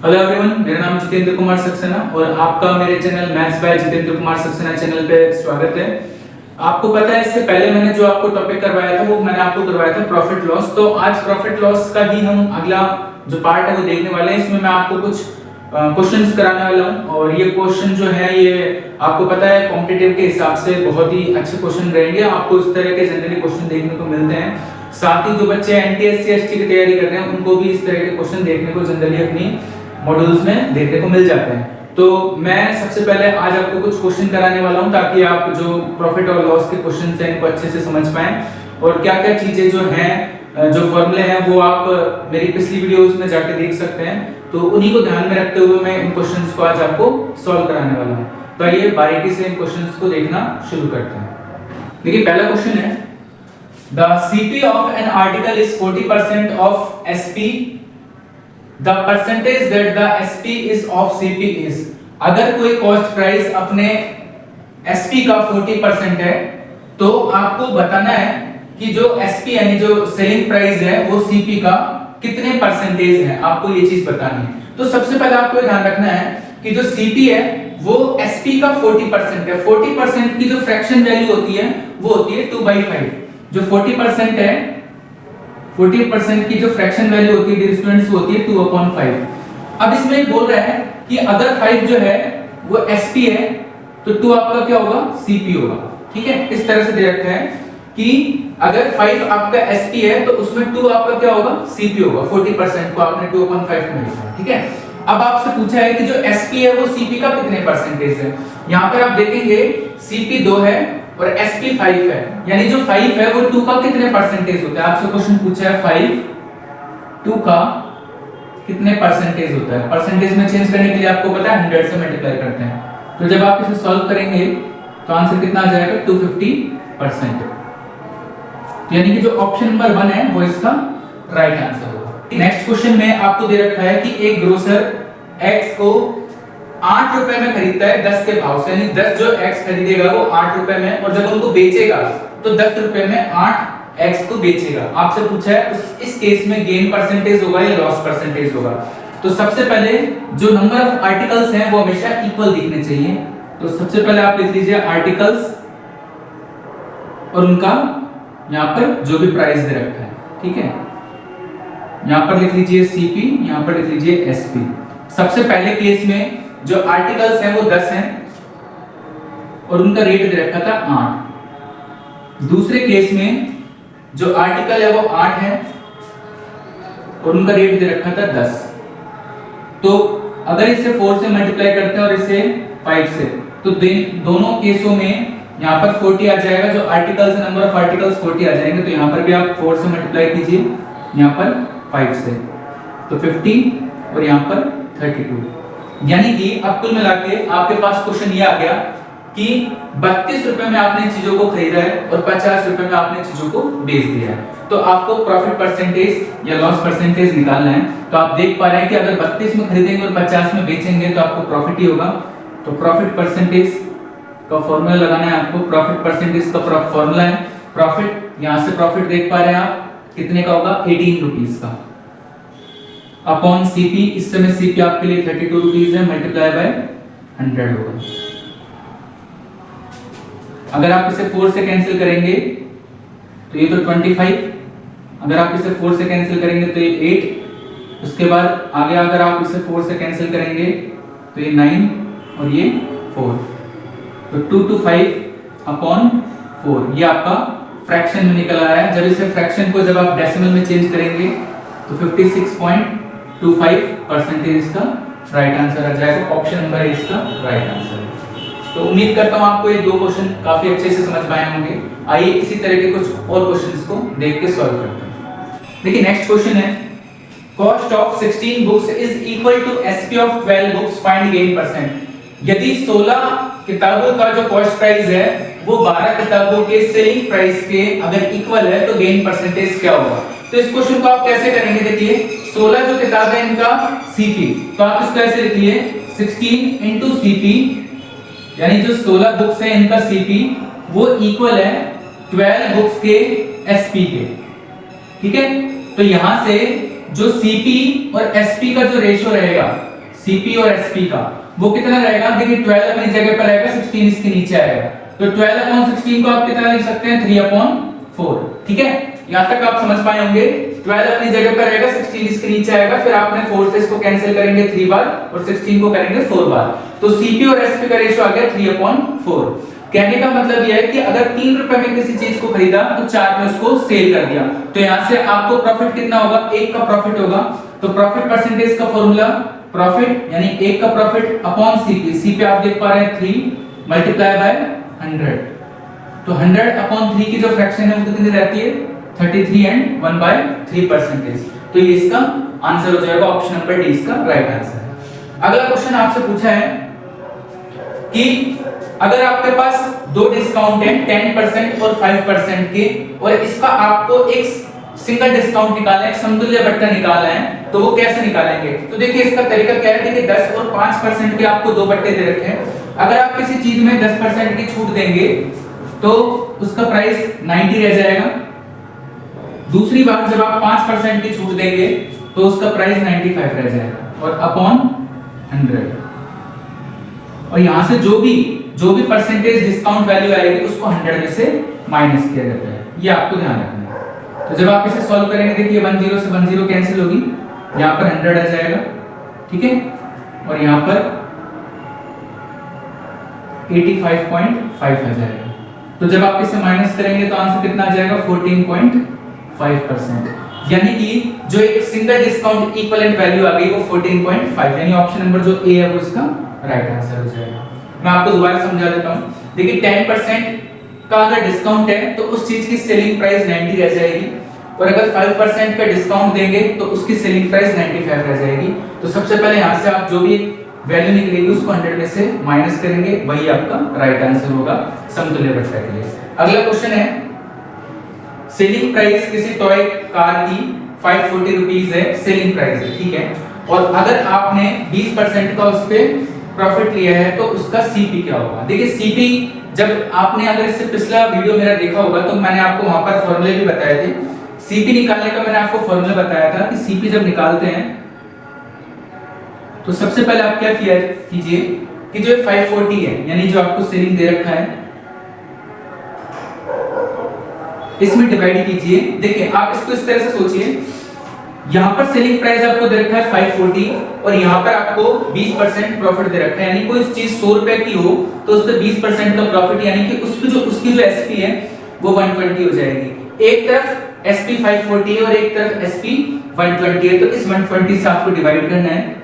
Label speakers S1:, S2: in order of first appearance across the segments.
S1: Hello everyone, मेरा नाम जितेंद्र कुमार सक्सेना और आपका मेरे channel maths by Jitendra Kumar Saxena channel पे स्वागत है। आपको पता है इससे पहले मैंने जो आपको टॉपिक करवाया था वो मैंने आपको करवाया था प्रॉफिट लॉस। तो आज प्रॉफिट लॉस का ही हम अगला जो पार्ट है वो देखने वाले हैं। इसमें मैं आपको कुछ क्वेश्चंस कराने वाला हूं और ये क्वेश्चन जो है ये आपको पता है कॉम्पिटिटिव के हिसाब से बहुत ही अच्छे क्वेश्चन रहेंगे। आपको इस तरह के जनरली क्वेश्चन देखने को मिलते हैं। साथ ही जो बच्चे एनटीएससी एसटी की तैयारी कर रहे हैं उनको भी इस तरह के क्वेश्चन देखने को जनरली अपनी मॉड्यूल्स में देखने को मिल जाते हैं। तो मैं सबसे पहले आज आपको कुछ क्वेश्चन कराने वाला हूं ताकि आप जो प्रॉफिट और लॉस के क्वेश्चन हैं इनको अच्छे से समझ पाएं और क्या क्या चीजें जो हैं जो फॉर्मूले हैं वो आप मेरी पिछली वीडियोस में जाके देख सकते हैं। तो उन्हीं को ध्यान में रखते हुए मैं इन क्वेश्चंस को आज आपको सॉल्व कराने वाला हूं। तो आइए बारीकी से इन क्वेश्चंस को देखना शुरू करते हैं। देखिए पहला क्वेश्चन है the CP of an article is 40% of SP, the percentage that the SP is of CP is. अगर कोई कॉस्ट प्राइस अपने एसपी का 40% है तो आपको बताना है कि जो एसपी यानी जो सेलिंग प्राइस है वो सीपी का कितने परसेंटेज है, आपको ये चीज बतानी है। तो सबसे पहले आपको ध्यान रखना है कि जो सीपी है वो एसपी का 40% है। 40% की जो फ्रैक्शन वैल्यू होती है वो होती है 2/5। जो 40% है 40% की जो फ्रैक्शन वैल्यू होती है स्टूडेंट्स वो होती है 2/5। अब इसमें बोल रहा है कि अगर 5 जो है वो एसपी है तो 2 आपका क्या होगा, सीपी होगा। ठीक है, इस तरह से दे रखा है कि अगर 5 आपका एसपी है तो उसमें 2 आपका क्या होगा, सीपी होगा। 40% को आपने 2/5 में लिखा। ठीक है, अब आपसे पूछा है कि जो एसपी है वो सीपी का कितने परसेंटेज है। यहां पर आप देखेंगे सीपी 2 है और एसपी 5 है, यानी जो 5 है वो 2 का कितने परसेंटेज होता है। आपसे क्वेश्चन पूछा है 5 2 का कितने परसेंटेज होता है। परसेंटेज में चेंज करने के लिए आपको पता है 100 से मल्टीप्लाई करते हैं। तो जब आप इसे सॉल्व करेंगे तो आंसर कितना आ जाएगा, 250%। यानी कि जो ऑप्शन नंबर 1 है वो इसका राइट आंसर होगा। नेक्स्ट क्वेश्चन में आपको दे रखा है कि एक ग्रोसर एक्स को 8 रुपए में खरीदता है 10 के भाव से, यानी 10 जो एक्स खरीदेगा वो 8 रुपए में और जब उनको बेचेगा तो 10 रुपए में 8 एक्स को बेचेगा। आपसे पूछा है इस केस में गेन परसेंटेज होगा या लॉस परसेंटेज होगा। तो सबसे पहले जो नंबर ऑफ आर्टिकल्स हैं वो हमेशा इक्वल दिखने चाहिए। तो सबसे पहले आप लिख लीजिए आर्टिकल्स और उनका यहां पर जो भी प्राइस दे रखा है। ठीक है, यहां पर लिख लीजिए सीपी, यहां पर लिख लीजिए एसपी। सबसे पहले केस में जो आर्टिकल्स हैं वो 10 हैं और उनका रेट दे रखा था 8। दूसरे केस में जो आर्टिकल है वो 8 है और उनका रेट दे रखा था 10। तो अगर इसे 4 से मल्टीप्लाई करते हैं और इसे 5 से तो दोनों केसों में यहाँ पर 40 आ जाएगा। जो आर्टिकल्स है नंबर ऑफ आर्टिकल्स 40 आ जाएंगे। तो यहाँ पर भी आप 4 से मल्टीप्लाई कीजिए, यहाँ पर 5 से तो 50 और यहाँ पर 32। यानी कि अब कुल मिला के आपके पास क्वेश्चन ये आ गया कि 32 रुपए में आपने चीजों को खरीदा है और 50 रुपए में आपने चीजों को बेच दिया है। तो आपको प्रॉफिट परसेंटेज या लॉस परसेंटेज निकालना है। तो आप देख पा रहे हैं कि अगर 32 में खरीदेंगे और 50 में बेचेंगे तो आपको प्रॉफिट ही होगा। तो प्रॉफिट परसेंटेज का फॉर्मूला लगाना है आपको। प्रॉफिट परसेंटेज का फॉर्मूला है प्रॉफिट, यहां से प्रॉफिट देख पा रहे हैं आप कितने का होगा, 18 रुपीस का अपॉन सीपी। इस समय सीपी आपके लिए 32 रुपीस है, मल्टीप्लाई बाय 100 होगा। अगर आप इसे 4 से कैंसिल करेंगे तो ये तो 25, अगर आप इसे 4 से कैंसिल करेंगे तो ये 8, उसके बाद आगे अगर आप इसे 4 से कैंसिल करेंगे तो ये 9 और ये 4। तो 2 to 5 अपॉन 4 ये आपका फ्रैक्शन में निकल आया है। जब इसे फ्रैक्शन को जब आप डेसिमल में चेंज करेंगे तो 56.25% इसका राइट आंसर आ जाएगा। ऑप्शन नंबर है इसका राइट आंसर। तो उम्मीद करता हूं आपको ये दो क्वेश्चन काफी अच्छे से समझ पाए होंगे। आइए इसी तरह के कुछ और क्वेश्चंस को देख के सॉल्व करते हैं। देखिए नेक्स्ट क्वेश्चन है cost of 16 books is equal to SP of 12 books, find gain percent. यदि 16 किताबों का जो कॉस्ट प्राइस है वो 12 किताबों के सेलिंग प्राइस के अगर इक्वल है तो गेन परसेंटेज क्या होगा। तो इस क्वेश्चन को आप कैसे करेंगे, देखिए 16 जो किताब है इनका सीपी, तो आप इसको ऐसे लिखिए 16 into सीपी, यानी जो 16 बुक्स है इनका सीपी वो इक्वल है 12 बुक्स के एसपी के। ठीक है, तो यहां से जो सीपी और एसपी का जो रेशियो रहेगा सीपी और एसपी का, वो कितना रहेगा? देखिए 12 अपनी जगह पर रहेगा, 16 इसके नीचे आएगा, तो 12/16 को आप कितना लिख सकते हैं? 3/4। ठीक है, यहां तक आप समझ पाए होंगे। 12 अपनी जगह पर रहेगा, 16 इसके नीचे आएगा, फिर आपने 4 से इसको कैंसिल करेंगे 3 बार और 16 को करेंगे 4 बार, तो सीपी और एसपी का रेशियो आ गया 3/4। कहने का मतलब यह है कि अगर 3 रुपए में किसी चीज को खरीदा तो 4 में उसको सेल कर दिया, तो यहां से आपको प्रॉफिट कितना होगा? 1 का प्रॉफिट होगा। तो प्रॉफिट परसेंटेज का फॉर्मूला, प्रॉफिट यानी 1 का प्रॉफिट अपॉन सीपी। सीपी आप देख पा रहे हैं 3 मल्टीप्लाई बाय 100, तो 100/3 की जो फ्रैक्शन है वो कितनी रहती है? 33 एंड 1/3%। तो ये इसका आंसर हो जाएगा, ऑप्शन नंबर डी इसका राइट आंसर है। अगला क्वेश्चन आपसे पूछा है कि अगर आपके पास दो डिस्काउंट है 10% और 5% के, और इसका आपको एक सिंगल डिस्काउंट निकालना है, एक समतुल्य बट्टा निकालना है, तो वो कैसे निकालेंगे? तो देखिए इसका तरीका क्या है, देखिए 10 और 5% के आपको दो बट्टे दे रखे हैं। अगर आप किसी चीज में 10% की छूट देंगे तो उसका प्राइस 90 रह जाएगा। दूसरी बार जब आप 5% की छूट देंगे तो उसका प्राइस 95 रह जाएगा और अपॉन 100, और यहां से जो भी परसेंटेज डिस्काउंट वैल्यू आएगी उसको 100 में से माइनस किया जाता है, ये आपको ध्यान रखना है। तो जब आप इसे सॉल्व करेंगे, देखिए 10 से 10 कैंसिल होगी, यहां पर 100 आ जाएगा, ठीक है, और यहां पर 85.5 आ जाएगा। तो जब आप इसे माइनस करेंगे तो आंसर कितना आ जाएगा? 14.5%, यानी कि जो एक सिंगल डिस्काउंट इक्विवेलेंट वैल्यू आ गई वो 14.5, यानी ऑप्शन नंबर जो ए है वो इसका राइट आंसर हो जाएगा। मैं आपको दोबारा समझा देता हूं। देखिए 10% का अगर डिस्काउंट है तो उस चीज की सेलिंग प्राइस 90 रह जाएगी, और अगर 5% पे डिस्काउंट देंगे तो उसकी सेलिंग प्राइस 95 रह जाएगी। तो सबसे पहले यहां से आप जो भी वैल्यू निकलेगी उसको 100 में से माइनस करेंगे, वही आपका राइट आंसर होगा समतुल्य बट्टा के लिए। अगला क्वेश्चन है, सेलिंग प्राइस किसी टॉय कार की 540 रुपीस है, सेलिंग प्राइस है, ठीक है, और अगर आपने 20% का उस पे प्रॉफिट लिया है तो उसका सीपी क्या होगा? देखिए सीपी, जब आपने अगर इससे पिछला वीडियो मेरा देखा होगा तो मैंने आपको वहां पर फॉर्मूले भी बताए थे। सीपी निकालने का मैंने आपको फॉर्मूला बताया था कि सीपी जब निकालते हैं तो सबसे पहले आप क्या कीजिए कि जो 540 है, यानी जो आपको सेलिंग दे रखा है, इसमें डिवाइड कीजिए। देखिए आप इसको इस तरह से सोचिए, यहां पर सेलिंग प्राइस आपको दे रखा है 540 और यहां पर आपको 20% प्रॉफिट दे रखा है, यानी कोई चीज 100 रुपए की हो तो उस पे 20% का प्रॉफिट, यानी कि उसकी जो एसपी है वो 120 हो जाएगी। एक तरफ एसपी 540 है और एक तरफ एसपी 120 है, तो इस 120 से आपको डिवाइड करना है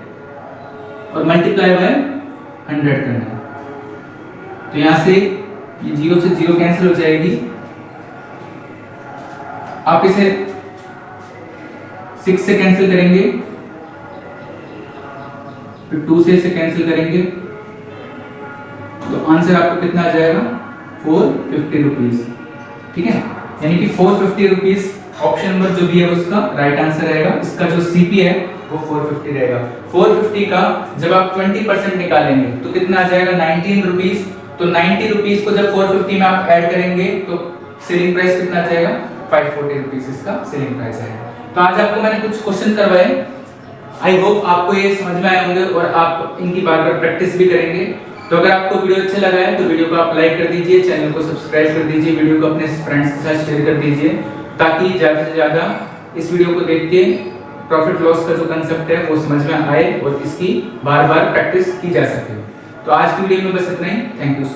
S1: और मल्टीप्लाई बाय 100 करना है। तो यहां से ये 0 से 0 कैंसिल हो जाएगी, आप इसे 6 से कैंसिल करेंगे, फिर 2 से इसे कैंसिल करेंगे, तो आंसर आपको कितना आ जाएगा? 450 रुपीस, ठीक है, यानी कि 450 रुपीस ऑप्शन नंबर जो भी है उसका राइट आंसर रहेगा। इसका जो सीपी है वो 450 रहेगा। 450 का जब आप 20% निकालेंगे तो कितना आ जाएगा? 19 रुपीस। तो 90 रुपीस को जब 450 में आप ऐड करेंगे तो सेलिंग प्राइस कितना आ जाएगा? 540 रुपीस इसका सेलिंग प्राइस है। तो आज आपको मैंने कुछ क्वेश्चन करवाए, आई होप आपको ये समझ में आए होंगे और आप इनकी बार बार प्रैक्टिस भी करेंगे। तो अगर आपको वीडियो अच्छा लगा है तो वीडियो को आप लाइक कर दीजिए, चैनल को सब्सक्राइब कर दीजिए, वीडियो को अपने फ्रेंड्स के साथ शेयर कर दीजिए, ताकि ज़्यादा से ज़्यादा इस वीडियो को देख के प्रॉफिट लॉस का जो कंसेप्ट है वो समझ में आए और इसकी बार बार प्रैक्टिस की जा सके। तो आज की वीडियो में बस इतना ही। Thank you so much.